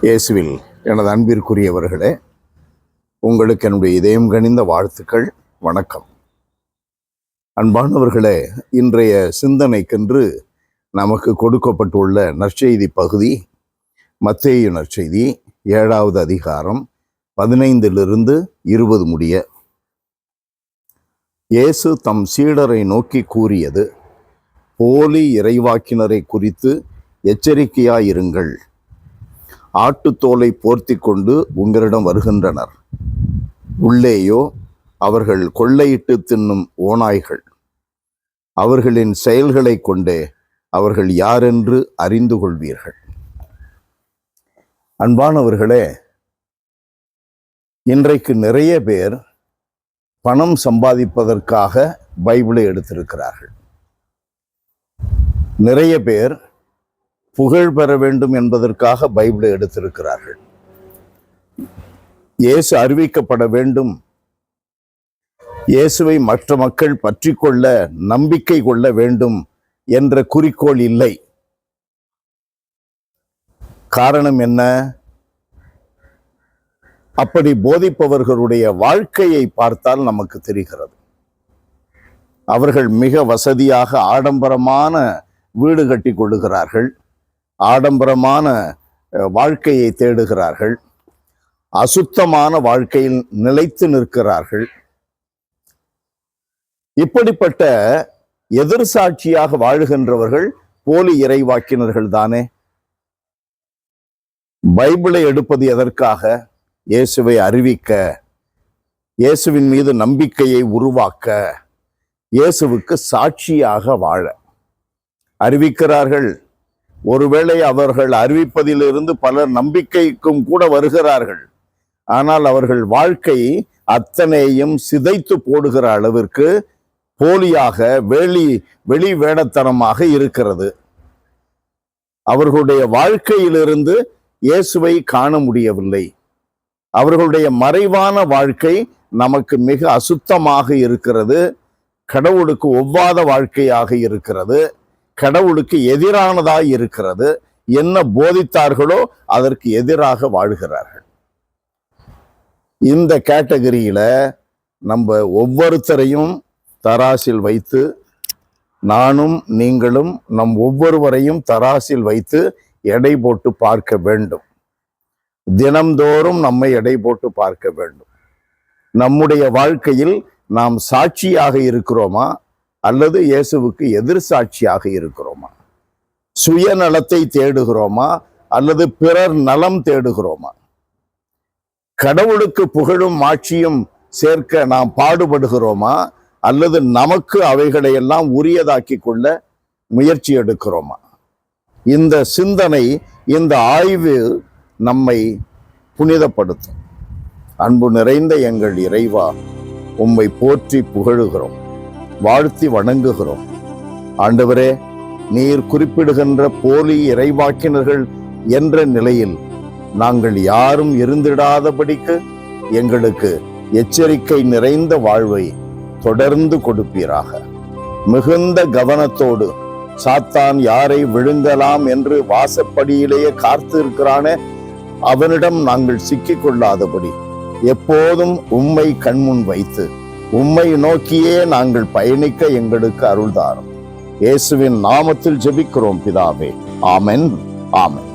இயேசுவில் எனது அன்பிற்குரியவர்களே, உங்களுக்கு என்னுடைய இதயம் கனிந்த வாழ்த்துக்கள். வணக்கம். அன்பானவர்களே, இன்றைய சிந்தனைக்கென்று நமக்கு கொடுக்கப்பட்டுள்ள நற்செய்தி பகுதி மத்தேயு நற்செய்தி 7வது அதிகாரம் 15 20 முடிய. இயேசு தம் சீடரை நோக்கி கூறியது: போலி இறைவாக்கினரை குறித்து எச்சரிக்கையாயிருங்கள். ஆட்டுத்தோலை போர்த்தி கொண்டு உங்களிடம் வருகின்றனர். உள்ளேயோ அவர்கள் கொள்ளையிட்டு தின்னும் ஓநாய்கள். அவர்களின் செயல்களை கொண்டே அவர்கள் யாரென்று அறிந்து கொள்வீர்கள். அன்பானவர்களே, இன்றைக்கு நிறைய பேர் பணம் சம்பாதிப்பதற்காக பைபிளை எடுத்திருக்கிறார்கள். நிறைய பேர் புகழ் பெற வேண்டும் என்பதற்காக பைபிளை எடுத்திருக்கிறார்கள். இயேசு அறிவிக்கப்பட வேண்டும், இயேசுவை மற்ற மக்கள் பற்றி கொள்ள நம்பிக்கை கொள்ள வேண்டும் என்ற குறிக்கோள் இல்லை. காரணம் என்ன? அப்படி போதிப்பவர்களுடைய வாழ்க்கையை பார்த்தால் நமக்கு தெரிகிறது. அவர்கள் மிக வசதியாக ஆடம்பரமான வீடு கட்டி கொள்ளுகிறார்கள், ஆடம்பரமான வாழ்க்கையை தேடுகிறார்கள், அசுத்தமான வாழ்க்கையில் நிலைத்து நிற்கிறார்கள். இப்படிப்பட்ட எதிர்சாட்சியாக வாழுகின்றவர்கள் போலி இறைவாக்கினர்கள் தானே. பைபிளை எடுப்பது எதற்காக? இயேசுவை அறிவிக்க, இயேசுவின் மீது நம்பிக்கையை உருவாக்க, இயேசுவுக்கு சாட்சியாக வாழ அறிவிக்கிறார்கள். ஒருவேளை அவர்கள் அறிவிப்பதிலிருந்து பலர் நம்பிக்கைக்கும் கூட வருகிறார்கள். ஆனால் அவர்கள் வாழ்க்கை அத்தனையும் சிதைத்து போடுகிற அளவிற்கு போலியாக வெளி வேடத்தனமாக இருக்கிறது. அவர்களுடைய வாழ்க்கையிலிருந்து இயேசுவை காண முடியவில்லை. அவர்களுடைய மறைவான வாழ்க்கை நமக்கு மிக அசுத்தமாக இருக்கிறது, கடவுளுக்கு ஒவ்வாத வாழ்க்கையாக இருக்கிறது, கடவுளுக்கு எதிரானதாய் இருக்கிறது. என்ன போதித்தார்களோ அதற்கு எதிராக வாழ்கிறார்கள். இந்த கேட்டகரியில நம்ம ஒவ்வொருத்தரையும் தராசில் வைத்து, நானும் நீங்களும் நம் ஒவ்வொருவரையும் தராசில் வைத்து எடை போட்டு பார்க்க வேண்டும். தினம்தோறும் நம்மை எடை போட்டு பார்க்க வேண்டும். நம்முடைய வாழ்க்கையில் நாம் சாட்சியாக இருக்கிறோமா அல்லது இயேசுவுக்கு எதிர் சாட்சியாக இருக்கிறோமா? சுயநலத்தை தேடுகிறோமா அல்லது பிறர் நலம் தேடுகிறோமா? கடவுளுக்கு புகழும் ஆட்சியும் சேர்க்க நாம் பாடுபடுகிறோமா அல்லது நமக்கு அவைகளை எல்லாம் உரியதாக்கி கொள்ள முயற்சி எடுக்கிறோமா? இந்த சிந்தனை, இந்த ஆய்வு நம்மை புனிதப்படுத்தும். அன்பு நிறைந்த எங்கள் இறைவா, உம்மை போற்றி புகழுகிறோம், வாழ்த்தி வணங்குகிறோம். ஆண்டவரே, நீர் குறிப்பிடுகின்ற போலி இறைவாக்கினர்கள் என்ற நிலையில் நாங்கள் யாரும் இருந்திடாதபடிக்கு எங்களுக்கு எச்சரிக்கை நிறைந்த வாழ்வை தொடர்ந்து கொடுப்பீராக. மிகுந்த கவனத்தோடு சாத்தான் யாரை விழுங்கலாம் என்று வாசப்படியிலேயே காத்து இருக்கிறானே, அவனிடம் நாங்கள் சிக்கிக் கொள்ளாதபடி எப்போதும் உம்மை கண்முன் வைத்து உம்மை நோக்கியே நாங்கள் பயணிக்க எங்களுக்கு அருள்தாரும். இயேசுவின் நாமத்தில் ஜெபிக்கிறோம் பிதாவே. ஆமென், ஆமென்.